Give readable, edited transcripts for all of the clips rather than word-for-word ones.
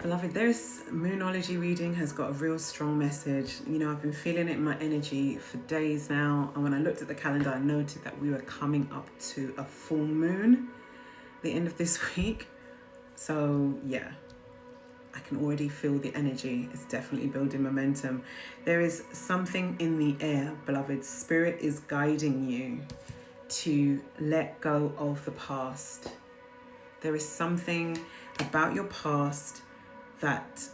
Beloved, this Moonology reading has got a real strong message. You know, I've been feeling it in my energy for days now. And when I looked at the calendar, I noted that we were coming up to a full moon the end of this week. So yeah, I can already feel the energy. It's definitely building momentum. There is something in the air, beloved. Spirit is guiding you to let go of the past. There is something about your past that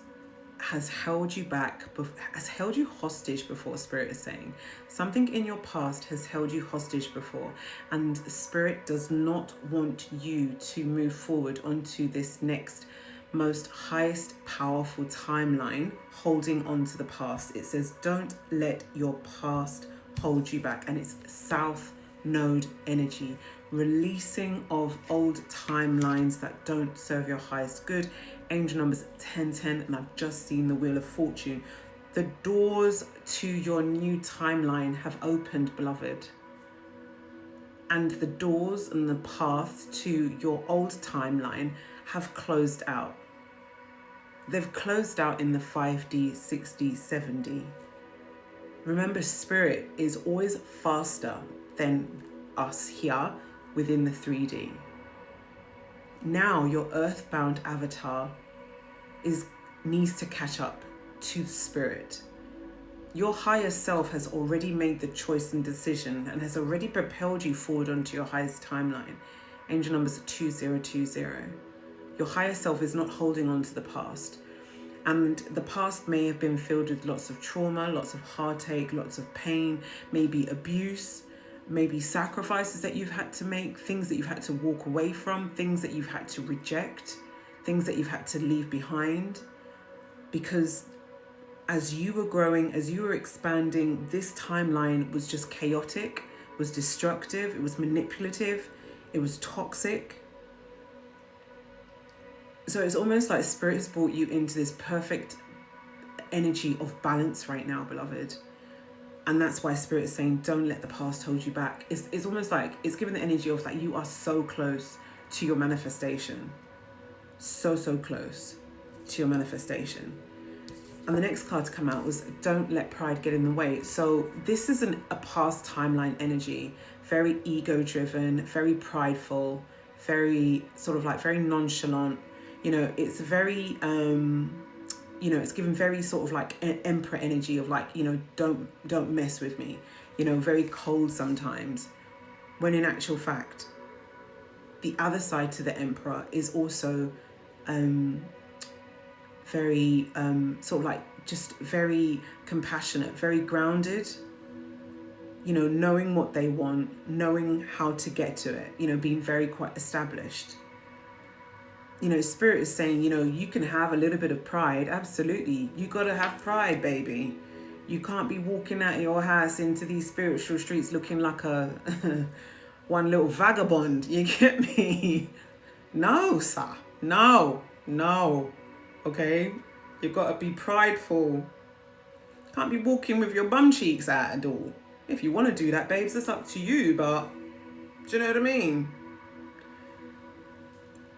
has held you back, has held you hostage before. Spirit is saying something in your past has held you hostage before, and Spirit does not want you to move forward onto this next most highest powerful timeline holding on to the past. It says don't let your past hold you back, and it's South Node energy, releasing of old timelines that don't serve your highest good. Angel numbers 1010, and I've just seen the Wheel of Fortune. The doors to your new timeline have opened, beloved, and the doors and the paths to your old timeline have closed out. They've closed out in the 5D, 6D, 7D. Remember, Spirit is always faster than us here within the 3D. Now your earthbound avatar needs to catch up to Spirit. Your higher self has already made the choice and decision and has already propelled you forward onto your highest timeline. Angel numbers 2020. Your higher self is not holding on to the past. And the past may have been filled with lots of trauma, lots of heartache, lots of pain, maybe abuse, maybe sacrifices that you've had to make, things that you've had to walk away from, things that you've had to reject, things that you've had to leave behind. Because as you were growing, as you were expanding, this timeline was just chaotic, was destructive, it was manipulative, it was toxic. So it's almost like Spirit has brought you into this perfect energy of balance right now, beloved. And that's why Spirit is saying, don't let the past hold you back. It's almost like it's given the energy of like you are so close to your manifestation. So close to your manifestation. And the next card to come out was don't let pride get in the way. So this is a past timeline energy, very ego driven, very prideful, very sort of like very nonchalant. You know, it's very, it's given very sort of like emperor energy of like, don't mess with me, very cold sometimes. When in actual fact, the other side to the emperor is also very sort of like just very compassionate, very grounded, knowing what they want, knowing how to get to it, being very quite established. Spirit is saying, you can have a little bit of pride. Absolutely. You got to have pride, baby. You can't be walking out of your house into these spiritual streets looking like a one little vagabond. You get me? No, sir. No. Okay? You've got to be prideful. Can't be walking with your bum cheeks out a door. If you want to do that, babes, it's up to you. But do you know what I mean?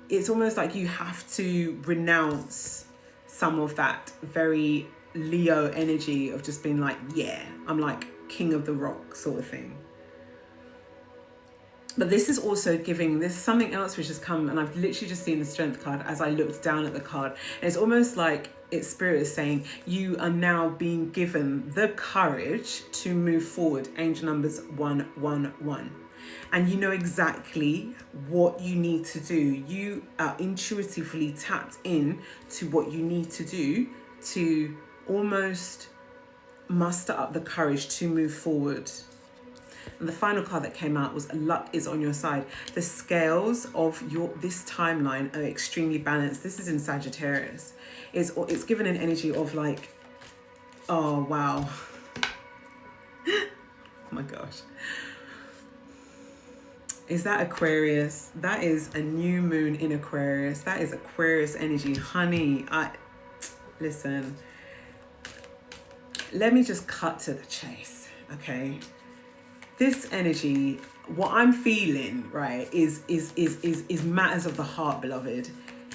It's almost like you have to renounce some of that very Leo energy of just being like, yeah, I'm like king of the rock sort of thing. But this is also giving, there's something else which has come, and I've literally just seen the strength card as I looked down at the card. And it's almost like it's Spirit is saying you are now being given the courage to move forward. Angel numbers 111. And you know exactly what you need to do. You are intuitively tapped in to what you need to do to almost muster up the courage to move forward. And the final card that came out was luck is on your side. The scales of this timeline are extremely balanced. This is in Sagittarius. It's given an energy of like, oh wow. Oh my gosh. Is that Aquarius? That is a new moon in Aquarius. That is Aquarius energy. Honey, listen. Let me just cut to the chase, okay? This energy, what I'm feeling, right, is matters of the heart, beloved.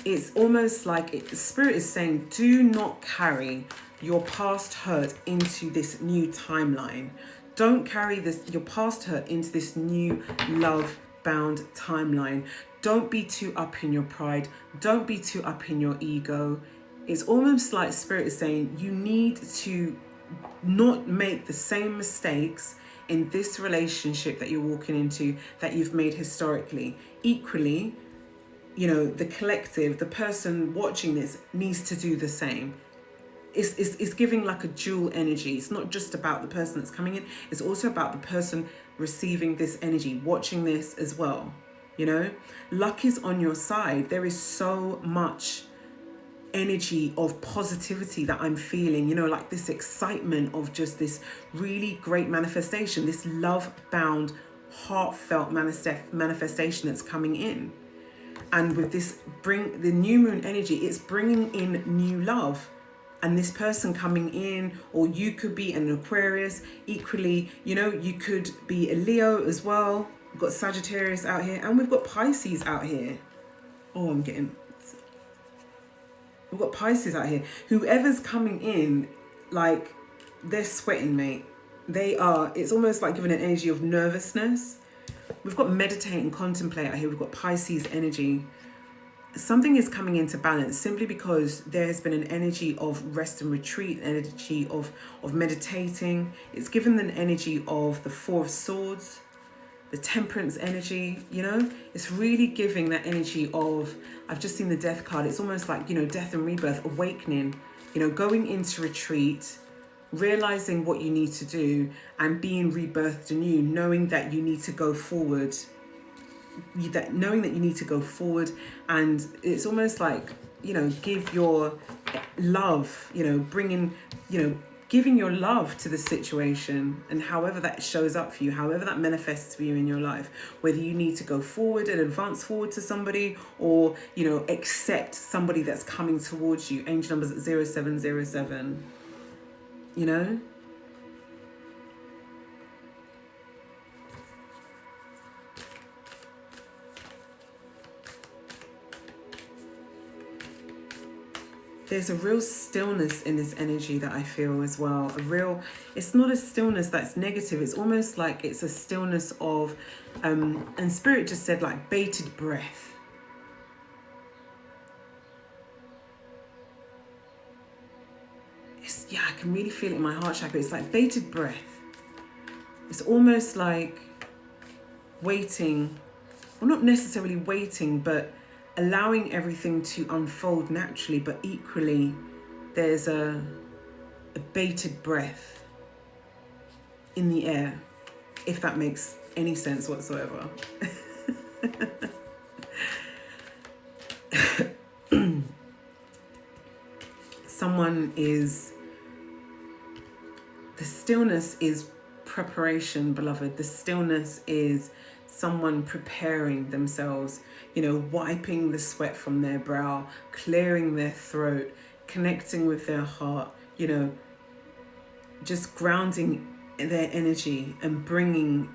it's almost like Spirit is saying, do not carry your past hurt into this new timeline. Don't carry your past hurt into this new love-bound timeline. Don't be too up in your pride. Don't be too up in your ego. It's almost like Spirit is saying you need to not make the same mistakes in this relationship that you're walking into that you've made historically. Equally, the collective, the person watching this needs to do the same. It's giving like a dual energy. It's not just about the person that's coming in. It's also about the person receiving this energy, watching this as well. Luck is on your side. There is so much energy of positivity that I'm feeling, like this excitement of just this really great manifestation, this love-bound, heartfelt manifestation that's coming in. And with this, the new moon energy, it's bringing in new love. And this person coming in, or you could be an Aquarius, equally, you could be a Leo as well. We've got Sagittarius out here, and we've got Pisces out here. We've got Pisces out here. Whoever's coming in, like, they're sweating, mate. It's almost like giving an energy of nervousness. We've got meditate and contemplate out here. We've got Pisces energy. Something is coming into balance simply because there has been an energy of rest and retreat, an energy of meditating. It's given an energy of the Four of Swords, the Temperance energy, It's really giving that energy of, I've just seen the Death card. It's almost like, death and rebirth, awakening, going into retreat, realizing what you need to do and being rebirthed anew, knowing that you need to go forward. Knowing that you need to go forward, and it's almost like, give your love, giving your love to the situation, and however that shows up for you, however that manifests for you in your life, whether you need to go forward and advance forward to somebody, or, accept somebody that's coming towards you. Angel numbers at 0707, There's a real stillness in this energy that I feel as well. It's not a stillness that's negative. It's almost like it's a stillness of, and Spirit just said like bated breath. I can really feel it in my heart chakra. It's like bated breath. It's almost like waiting, well, not necessarily waiting, but allowing everything to unfold naturally, but equally there's a bated breath in the air, if that makes any sense whatsoever. The stillness is preparation, beloved. The stillness is someone preparing themselves, wiping the sweat from their brow, clearing their throat, connecting with their heart, just grounding their energy and bringing,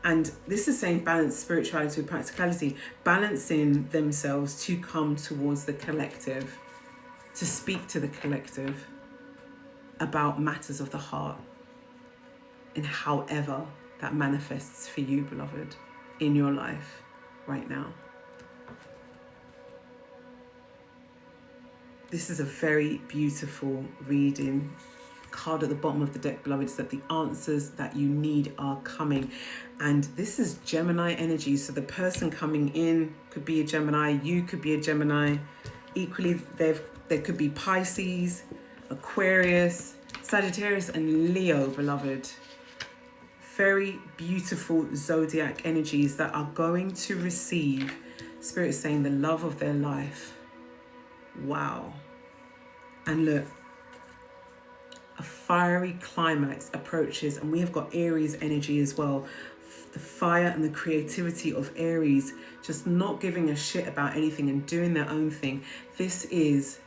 and this is saying balance spirituality with practicality, balancing themselves to come towards the collective, to speak to the collective about matters of the heart, and however that manifests for you, beloved, in your life right now. This is a very beautiful reading. Card at the bottom of the deck, beloved, is that the answers that you need are coming. And this is Gemini energy. So the person coming in could be a Gemini. You could be a Gemini. Equally, there could be Pisces, Aquarius, Sagittarius, and Leo, beloved. Very beautiful zodiac energies that are going to receive, Spirit is saying, the love of their life. Wow. And look, a fiery climax approaches, and we have got Aries energy as well. The fire and the creativity of Aries, just not giving a shit about anything and doing their own thing. This is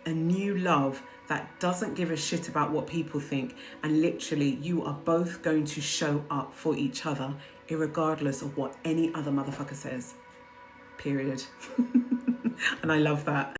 a new love that doesn't give a shit about what people think, and literally you are both going to show up for each other irregardless of what any other motherfucker says. period. And I love that.